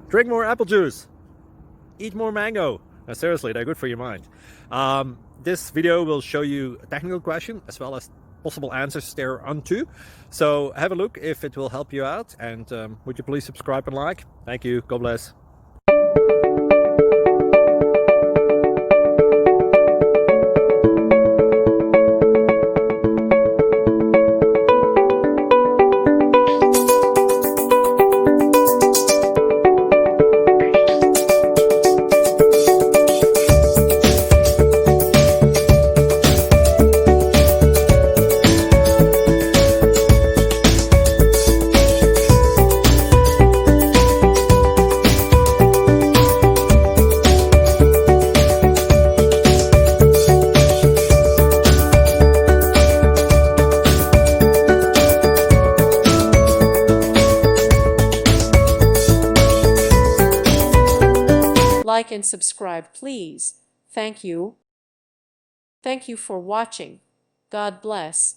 Drink more apple juice. Eat more mango. No, seriously, they're good for your mind. This video will show you a technical question as well as possible answers thereunto. So have a look if it will help you out, and would you please subscribe and like? Thank you. God bless. Like and subscribe, please. Thank you. Thank you for watching. God bless.